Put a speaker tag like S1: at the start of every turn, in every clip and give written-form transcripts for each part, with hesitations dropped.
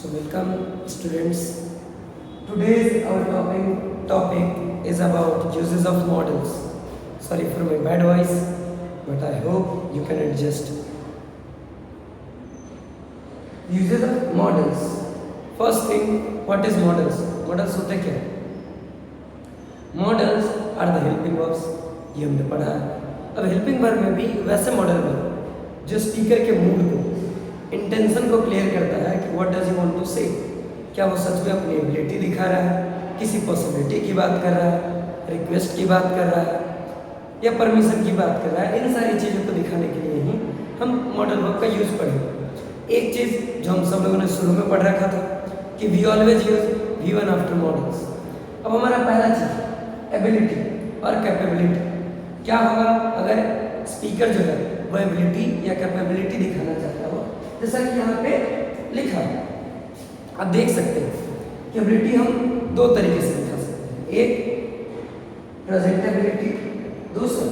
S1: So welcome students. Today's our topic is about uses of models. Sorry for my bad voice, but I hope you can adjust. Uses of models. First thing, what is models? Models होते क्या? Models are the helping verbs. ये हमने पढ़ा है. अब helping verb में भी वैसे मॉडल वर्ब जो स्पीकर के मूड को, इंटेंशन को क्लियर करता है कि what does you want to say. क्या वो सच में अपनी एबिलिटी दिखा रहा है, किसी पॉसिबिलिटी की बात कर रहा है, रिक्वेस्ट की बात कर रहा है या परमिशन की बात कर रहा है. इन सारी चीज़ों को दिखाने के लिए ही हम मॉडल वर्ब का यूज़ पढ़ेंगे. एक चीज़ जो हम सब लोगों ने शुरू में पढ़ रखा था कि we always use V1 after modals. अब हमारा पहला चीज़ एबिलिटी और कैपेबिलिटी. क्या होगा अगर स्पीकर जो है वो एबिलिटी या कैपेबिलिटी दिखाना चाहता हो, जैसा कि यहाँ पे लिखा है. आप देख सकते हैं कि एबिलिटी हम दो तरीके से दिखा सकते हैं. एक प्रेजेंटेबिलिटी, दूसरा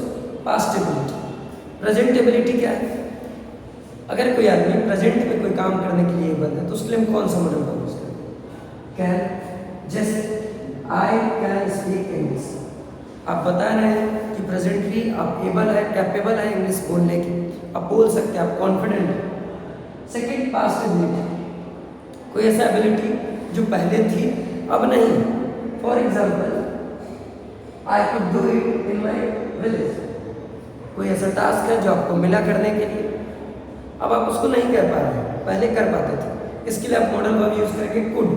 S1: पास्ट एबिलिटी. प्रेजेंटेबिलिटी क्या है? अगर कोई आदमी प्रेजेंट में कोई काम करने के लिए बंद है तो उसके लिए हम कौन सा मॉडल का यूज करें? कैन. जैसे आई कैन स्पीक इंग्लिश. आप बता रहे हैं कि प्रेजेंटली आप एबल है, कैपेबल है इंग्लिश बोलने की, आप बोल सकते हैं, आप कॉन्फिडेंट हैं. सेकेंड पास्ट एबिलिटी, कोई ऐसा एबिलिटी जो पहले थी अब नहीं. For example I could do it in my village. कोई ऐसा टास्क है जो आपको मिला करने के लिए, अब आप उसको नहीं कर पा रहे हैं, पहले कर पाते थे. इसके लिए आप मॉडल वर्ब यूज करेंगे कुड.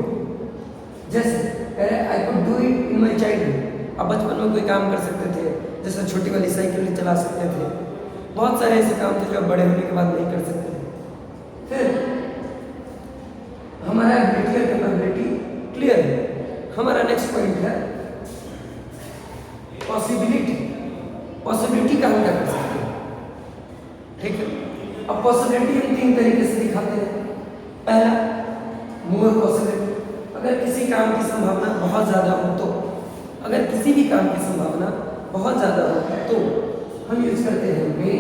S1: जैसे कह रहे I could do it in my childhood. आप बचपन में कोई काम कर सकते थे, जैसे छोटी वाली साइकिल चला सकते थे. बहुत सारे ऐसे काम थे जो आप बड़े होने के बाद नहीं कर सकते थे. फिर हमारा एबिलिटी और कैपेबिलिटी क्लियर है. हमारा नेक्स्ट पॉइंट है पॉसिबिलिटी. पॉसिबिलिटी का हम क्या कर सकते हैं? ठीक है. अब पॉसिबिलिटी हम तीन तरीके से दिखाते हैं. पहला मोर पॉसिबिलिटी. अगर किसी काम की संभावना बहुत ज़्यादा हो तो, अगर किसी भी काम की संभावना बहुत ज़्यादा हो तो हम यूज करते हैं मे.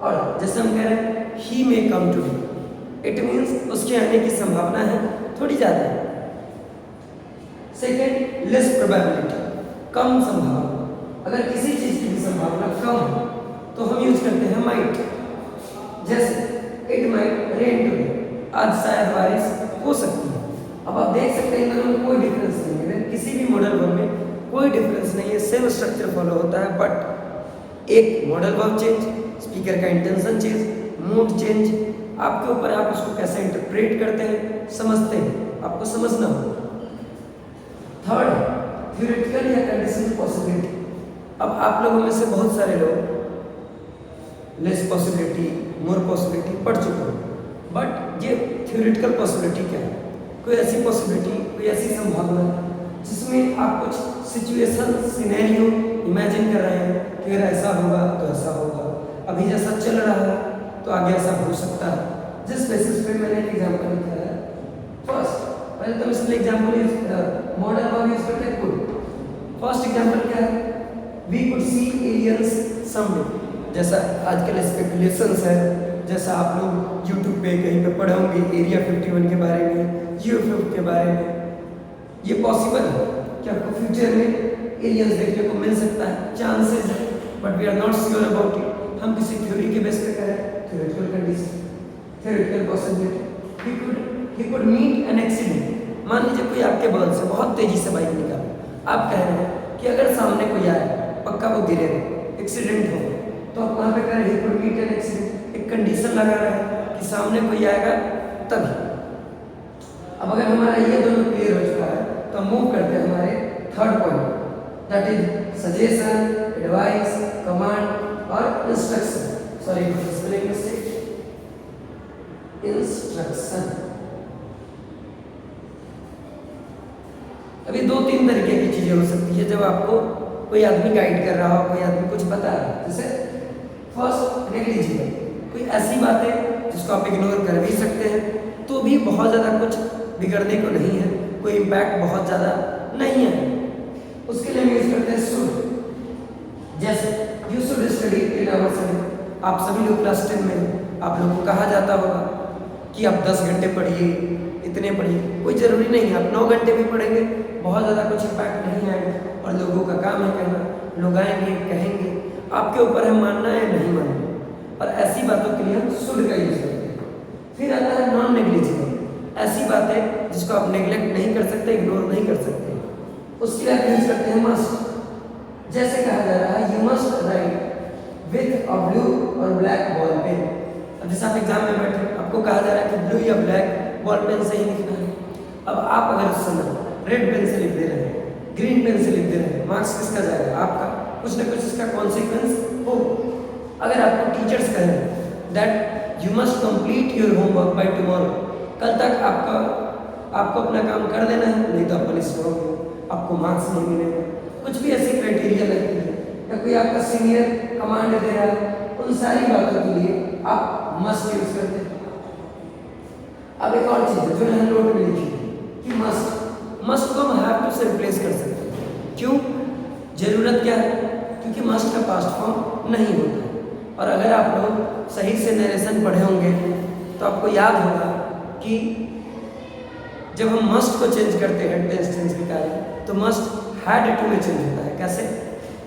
S1: और जैसे हम कह रहे हैं he may come today, it means उसके आने की संभावना है थोड़ी ज़्यादा है. सेकेंड लेस प्रोबेबिलिटी, कम संभावना. अगर किसी चीज़ की भी संभावना कम हो तो हम यूज करते हैं माइट. जैसे इट माइट रेन टुडे, आज शायद बारिश हो सकती है. अब आप देख सकते हैं इन दोनों में कोई डिफरेंस नहीं है. किसी भी मॉडल वर्ब में कोई डिफरेंस नहीं है, सेम स्ट्रक्चर फॉलो होता है. बट एक मॉडल वर्ब चेंज, स्पीकर का इंटेंशन चेंज, मूड चेंज, आपके ऊपर आप उसको कैसे इंटरप्रेट करते हैं, समझते हैं, आपको समझना होगा. थर्ड थ्योरेटिकल या कंडीशनल पॉसिबिलिटी. अब आप लोगों में से बहुत सारे लोग लेस पॉसिबिलिटी, मोर पॉसिबिलिटी पढ़ चुके हैं. बट ये थ्योरेटिकल पॉसिबिलिटी क्या है? कोई ऐसी पॉसिबिलिटी, कोई ऐसी संभावना जिसमें आप कुछ सिचुएशन, सिनेरियो इमेजिन कर रहे हैं कि अगर ऐसा होगा तो ऐसा होगा, अभी जैसा चल रहा है तो आगे ऐसा हो सकता है. जिस बेसिस पे मैंने एक एग्जांपल लिखा है. फर्स्ट पहले तो इसमें एग्जांपल मॉडल वर्ब यूज करते हैं कुड. फर्स्ट एग्जांपल क्या है? We could see aliens someday. जैसा आजकल स्पेकुलेशंस है, जैसा आप लोग यूट्यूब पे कहीं पे पढ़े होंगे एरिया 51 के बारे में, UFO के बारे में. ये पॉसिबल है कि आपको फ्यूचर में एलियंस देखने को मिल सकता है, चांसेस है, but we are not sure about it. हम किसी थ्योरी के बेस पे करें, theoretical condition, theoretical possibility. He could meet an accident. मान लीजिए कोई आपके बगल से बहुत तेजी से बाइक निकाले, आप कह रहे हैं कि अगर सामने कोई आए, पक्का वो गिरेगा, एक्सीडेंट हो, तो आप वहाँ पे कह रहे हैं he could meet an accident. एक कंडीशन लगा रहे हैं कि सामने कोई आएगा तभी. अब अगर हमारा ये दोनों क्लियर हो चुका है तो हम मूव करते हैं हमारे third point, that is suggestion, advice, command और instruction. Sorry spelling mistake, instruction. अभी दो तीन तरीके की चीजें हो सकती है जब आपको कोई आदमी गाइड कर रहा हो, कोई आदमी कुछ बता रहा है. जैसे फर्स्ट नेग्लिजिबल, कोई ऐसी बात है जिसको आप इग्नोर कर भी सकते हैं तो भी बहुत ज़्यादा कुछ बिगड़ने को नहीं है, कोई इम्पैक्ट बहुत ज़्यादा नहीं है. उसके लिए हम यूज करते हैं शुड. जैसे you should study in our study. आप सभी लोग क्लास 10 में, आप लोगों को कहा जाता होगा कि आप 10 घंटे पढ़िए, इतने पढ़िए, कोई ज़रूरी नहीं है। आप 9 घंटे भी पढ़ेंगे, बहुत ज़्यादा कुछ इम्पैक्ट नहीं आएगा। और लोगों का काम है कहना, लोग आएंगे कहेंगे, आपके ऊपर है मानना या नहीं मानना। और ऐसी बातों के लिए हम शुड का यूज़ करते हैं। फिर आता है नॉन नेग्लिजिबल, ऐसी बातें जिसको आप नेग्लेक्ट नहीं कर सकते, इग्नोर नहीं कर सकते, उसके लिए आप यूज करते हैं मस्ट। जैसे कहा जा रहा है you must write with a blue और ब्लैक बॉल पेन। अब जैसे आप एग्जाम में बैठे, आपको कहा जा रहा है कि ब्लू या ब्लैक बॉल पेन से ही लिखना है। अब आप अगर उस समय रेड पेन से लिख दे रहे हैं, ग्रीन पेन से लिख दे रहे हैं, मार्क्स किसका जाएगा? आपका। कुछ ना कुछ इसका कॉन्सिक्वेंस हो। अगर आपको टीचर्स कहें that you must complete your homework by tomorrow, कल तक आपको अपना काम कर देना है, नहीं तो आप पनिश होगे, आपको मार्क्स नहीं मिलेगा। कुछ भी ऐसी क्राइटेरिया लगती है, या कोई आपका सीनियर कमांड दे रहा है, उन सारी बातों के लिए आप मस्ट यूज करते हैं। अब एक और चीज़ है जो मैंने नोट में लिखी है कि मस्ट को हम हैव टू से रिप्लेस कर सकते हैं। क्यों? जरूरत क्या है? क्योंकि मस्ट का पास्ट फॉर्म नहीं होता है। और अगर आप लोग सही से नरेशन पढ़े होंगे तो आपको याद होगा कि जब हम मस्ट को चेंज करते हैं टेंस टेंस के कार्य, तो मस्ट हैड टू में चेंज होता है। कैसे?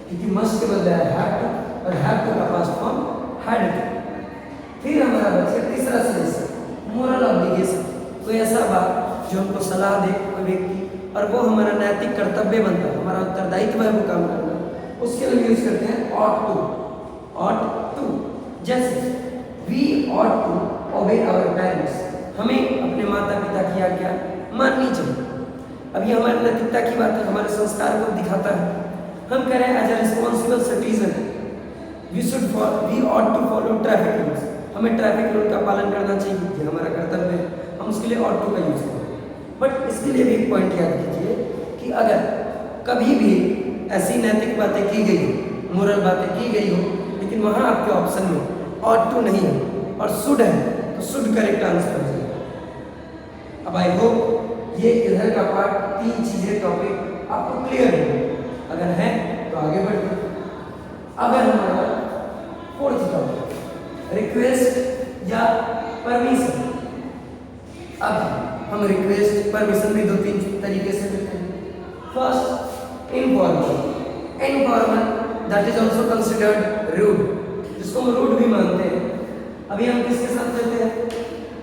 S1: क्योंकि मस्ट के बदले है हैड टू, और हैड टू का पास्ट फॉर्म हैड टू। फिर हमारा बच गया तीसरा सदस्य, मोरल ऑब्लिगेशन। कोई ऐसा बात जो हमको सलाह दे कोई व्यक्ति, और वो हमारा नैतिक कर्तव्य बनता है, हमारा उत्तरदायित्व है वो काम करना, उसके लिए यूज करते हैं ऑट टू। जैसे we ought to obey our parents, हमें अपने माता पिता की आज्ञा माननी चाहिए। अब ये हमारी नैतिकता की बात है, हमारे संस्कार को दिखाता है। हम कह रहे हैं as a responsible citizen we ought to follow traffic rules, हमें ट्रैफिक रूल का पालन करना चाहिए, ये हमारा कर्तव्य है, हम उसके लिए ऑट टू का यूज करें। बट इसके लिए भी एक पॉइंट याद कीजिए कि अगर कभी भी ऐसी नैतिक बातें की गई हो, मोरल बातें की गई हो, लेकिन वहाँ आपके ऑप्शन में ऑट टू नहीं है और शुड है, तो शुड करेक्ट आंसर हो जाएगा। अब आई होप ये इधर का पार्ट 3 चीजें टॉपिक आपको क्लियर है। अगर है तो आगे बढ़ते। अगर हमारा 4th टॉपिक रिक्वेस्ट या परमिशन। अब हम रिक्वेस्ट परमिशन भी 2-3 तरीके से करते हैं। First informal that is also considered rude, जिसको हम रूड भी मानते हैं। अभी हम किसके साथ करते हैं?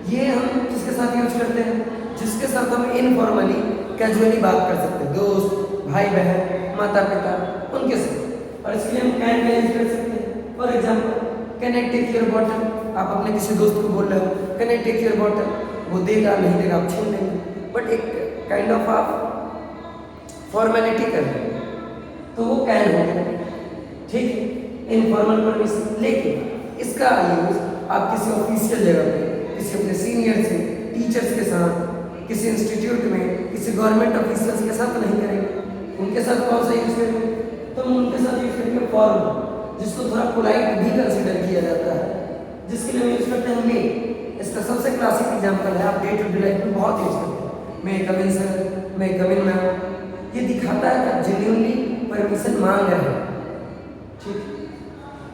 S1: ये हम किसके साथ यूज करते हैं? जिसके साथ हम इनफॉर्मली कैजुअली बात कर सकते हैं, दोस्त, भाई बहन, माता पिता, उनके साथ। और इसके लिए हम कैन का यूज कर सकते हैं। For example, can I take your bottle, आप अपने किसी दोस्त को बोल रहे हो can I take your bottle, वो देगा नहीं देगा आप छीन लेंगे, बट एक काइंड ऑफ आप फॉर्मेलिटी कर रहे हैं, तो वो कैन हो गया, ठीक है, इनफॉर्मल परमिशन। लेकिन इसका यूज आप किसी ऑफिशियल जगह पे, किसी अपने सीनियर से, टीचर्स के साथ, किसी इंस्टीट्यूट में, किसी गवर्नमेंट ऑफिसर्स के साथ नहीं करेंगे। उनके साथ कौन सा यूज करेंगे? तो हम उनके साथ यूज करेंगे फॉर्मल, जिसको थोड़ा पोलाइट भी कंसिडर किया जाता है, जिसके लिए हम यूज करते हैं मे। इसका सबसे क्लासिक एग्जाम्पल है, आप डे टू डे लाइफ में बहुत यूज करते हैं, मे कम इन सर, मे कम इन मैम। ये दिखाता है कि आप जेन्युइनली परमिशन मांग रहे हैं, ठीक।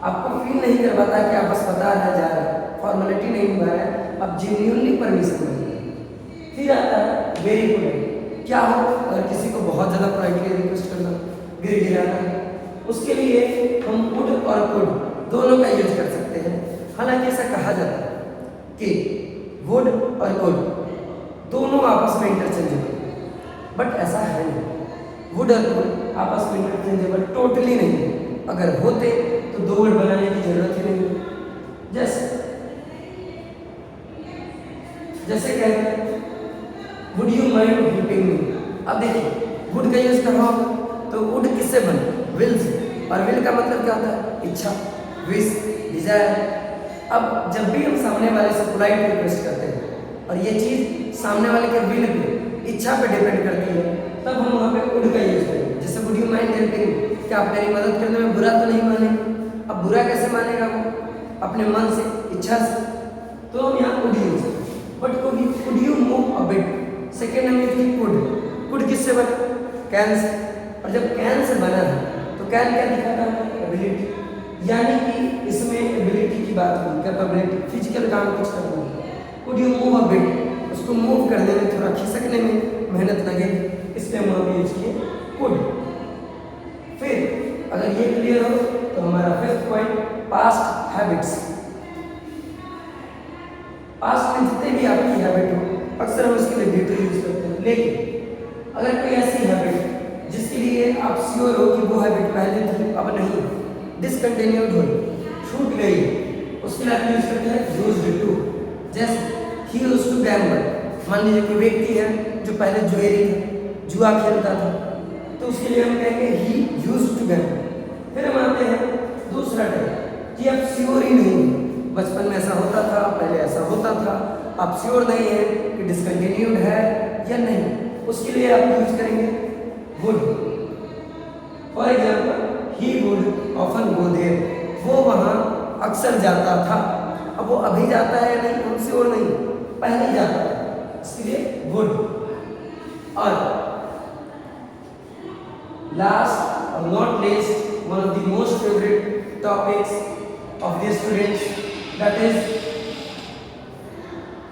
S1: आपको फील नहीं करवाता कि आप बस बता रहे जा रहे हैं, फॉर्मेलिटी नहीं निभा रहे हैं, आप जेन्युइनली परमिशन मांग रहे हैं। फिर आता है वेरी पोलाइट। क्या हो अगर किसी को बहुत ज़्यादा पोलाइटली रिक्वेस्ट करना, गिड़गिड़ाना है, उसके लिए हम वुड और कुड दोनों का यूज कर सकते हैं। हालांकि ऐसा कहा जाता है कि वुड और कुड दोनों आपस में इंटरचेंजेबल, बट ऐसा है नहीं। वुड और कुड आपस में इंटरचेंजेबल टोटली नहीं। अगर होते तो 2 वर्ड बनाने की जरूरत ही नहीं। जैसे कहते हैं would you mind helping me. अब देखिए वुड का यूज करना होगा तो वुड किससे बने? Will say. और विल का मतलब क्या होता है? इच्छा, विश, डिजायर। अब जब भी हम सामने वाले से पोलाइट रिक्वेस्ट करते हैं और ये चीज सामने वाले के विल पे, इच्छा पे डिपेंड करती है, तब हम वहाँ पे वुड का यूज करेंगे। जैसे वुड यू माइंड हेल्पिंग, क्या आप मेरी मदद करने में बुरा तो नहीं मानेंगे? अब बुरा कैसे मानेगा वो? अपने मन से, इच्छा से। तो हम यहाँ वुड यूज करें। But could you move a bit, second हम यूज की कुड। कुड किससे बना? Can say. और जब कैन से बना है तो कैन क्या दिखाता है? एबिलिटी। यानी कि इसमें एबिलिटी की बात हुई, कैपेबिलिटी, फिजिकल काम कुछ करना। Could you move a bit, उसको मूव करने में, थोड़ा खिसकने में मेहनत लगेगी, इसलिए हम वहाँ पे यूज किए कुड। फिर अगर ये क्लियर हो तो हमारा fifth point past habits. Past में जितने भी आपकी हैबिट हो अक्सर हम उसके लिए डिड यूज करते हैं, लेकिन अगर कोई ऐसी हैबिट जिसके लिए आप श्योर हो कि वो हैबिट पहले थी अब नहीं, डिसकंटिन्यूड हो, छूट गई, उसके लिए आप यूज करते हैं यूज्ड टू। जैसे ही यूज्ड टू गैम्बल, मान लीजिए कोई व्यक्ति है जो पहले जुएरी था, जुआ खेलता था, तो उसके लिए हम कहेंगे ही यूज्ड टू गैम्बल। फिर हम आते हैं दूसरा टाइप कि आप श्योर ही नहीं, बचपन में ऐसा होता था, पहले ऐसा होता था, आप श्योर नहीं है कि डिसकंटिन्यूड है या नहीं, उसके लिए आप यूज करेंगे would. For example he would often go there, वो वहाँ अक्सर जाता था, अब वो अभी जाता है या नहीं हम श्योर नहीं, पहले जाता था, इसलिए वुड। और लास्ट और not least, one of the most favourite topics of the students, that is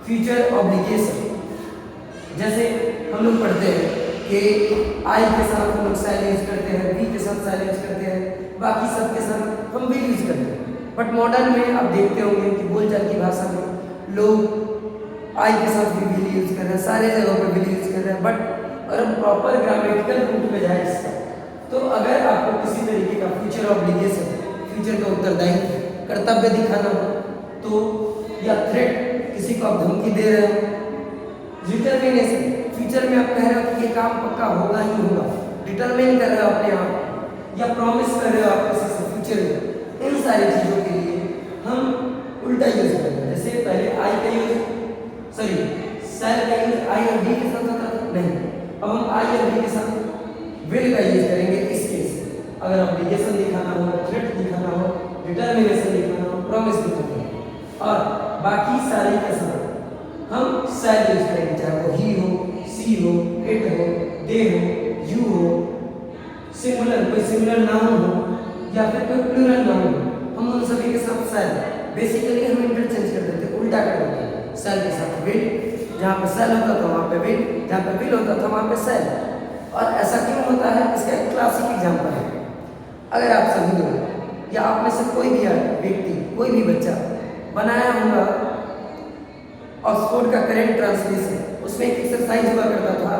S1: future obligation. जैसे हम लोग पढ़ते हैं कि आई के साथ हम लोग शैल यूज करते हैं, वी के साथ शैल यूज करते हैं, बाकी सब के साथ हम विल यूज करते हैं। बट मॉडर्न में आप देखते होंगे कि बोलचाल की भाषा में लोग आई के साथ भी विल यूज कर रहे हैं, सारे जगहों पे विल यूज कर रहे हैं। बट अगर हम प्रॉपर ग्रामेटिकल रूट पे जाए इसका, तो अगर आपको किसी तरीके का फ्यूचर ऑब्लिगेशन, फ्यूचर का उत्तरदायित्व, कर्तव्य दिखाना हो तो, या थ्रेट, किसी को आप धमकी दे रहे हो, डिटर्मिनेशन, फ्यूचर में आप कह रहे हो कि ये काम पक्का होगा ही होगा, डिटरमाइन कर रहे हो अपने आप, या प्रॉमिस कर रहे हो आप किसी से फ्यूचर में, इन सारी चीज़ों के लिए हम उल्टा यूज करते हैं। जैसे पहले आई का यूज, सॉरी शैल का यूज आई और बी के साथ होता था, नहीं, अब हम आई और बी के साथ विल का यूज करेंगे इस केस में। अगर ऑब्लिगेशन दिखाना हो, थ्रेट दिखाना हो, डिटर्मिनेशन दिखाना हो, प्रॉमिस दिखाना हो, और बाकी सारी के साथ हम शैल यूज करेंगे, चाहे वो ही हो, सी हो, इट हो, दे हो, यू हो, सिंगुलर कोई सिंगुलर नाउन हो या फिर कोई प्लूरल नाउन हो, हम उन सभी के साथ शैल, बेसिकली हम इंटरचेंज कर देते हैं, उल्टा कर देते हैं, शैल के साथ विल, जहाँ पे शैल होता था वहाँ पे विल, जहाँ पे विल होता था वहाँ पे शैल। और ऐसा क्यों होता है, इसका एक क्लासिक एग्जाम्पल है। अगर आप सभी लोग या आप में से कोई भी व्यक्ति, कोई भी बच्चा बनाया होगा ऑक्सफोर्ड का करेंट ट्रांसलेशन, उसमें एक एक्सरसाइज हुआ करता था,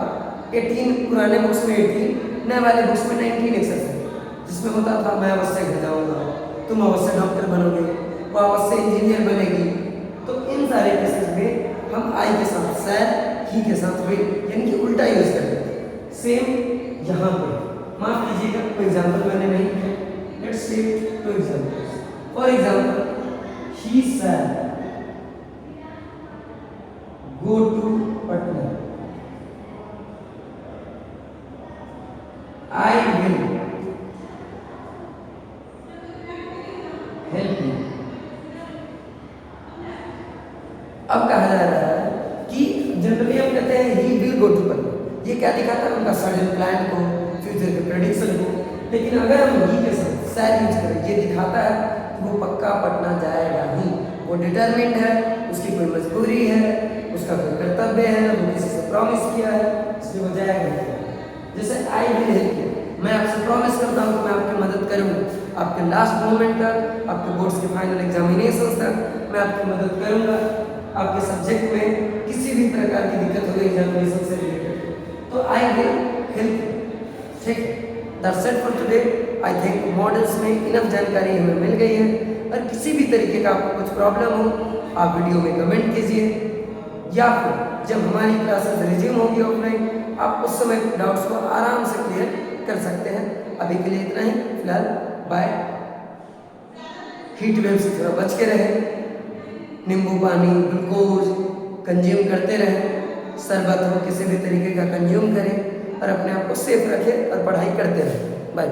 S1: 18 पुराने बुक्स में 18, नए वाले बुक्स में 19 एक्सरसाइज, जिसमें होता था मैं अवश्य घर जाऊँगा, तुम अवश्य डॉक्टर बनोगे, वो अवश्य इंजीनियर बनेगी। तो इन सारे केसेस में हम आई के साथ शैल, ही के साथ विल, यानी कि उल्टा यूज करते हैं। सेम यहाँ पे, माफ कीजिएगा कोई एग्जाम्पल मैंने नहीं किया, let's take two examples. For example he shall go to Patna, I will help you। अब कहा जा रहा है कि जनरली हम कहते हैं he will go to Patna, ये क्या दिखाता है उनका सडन प्लान को, फ्यूचर के प्रेडिक्शन को। लेकिन अगर हम ही के साथ शैल यूज करें, ये दिखाता है कि वो पक्का पटना जाएगा ही, वो डिटरमिन्ड है, उसकी कोई मजबूरी है, उसका कोई कर्तव्य है, वो किसी से प्रॉमिस किया है, इसलिए वो जाएगा। जैसे आई विल हेल्प यू, मैं आपसे प्रॉमिस करता हूँ कि मैं आपकी मदद करूँगा, आपके लास्ट मोमेंट तक, आपके बोर्ड्स के फाइनल एग्जामिनेशन तक मैं आपकी मदद करूँगा। आपके सब्जेक्ट में किसी भी प्रकार की दिक्कत हो गई एग्जामिनेशन से रिलेटेड, तो आई विल हेल्प यू। ठीक, that's it for today. I think models में इनफ जानकारी हमें मिल गई है। और किसी भी तरीके का आपको कुछ प्रॉब्लम हो, आप वीडियो में कमेंट कीजिए, या फिर जब हमारी क्लासेस रिज्यूम होगी ऑफलाइन, आप उस समय डाउट्स को आराम से क्लियर कर सकते हैं। अभी के लिए इतना ही, फिलहाल बाय। हीट वेव से थोड़ा बच के रहें, नींबू पानी, ग्लूकोज कंज्यूम करते रहें, शरबत हो किसी भी तरीके का कंज्यूम करें, और अपने आप को सेफ रखें और पढ़ाई करते रहें। बाय।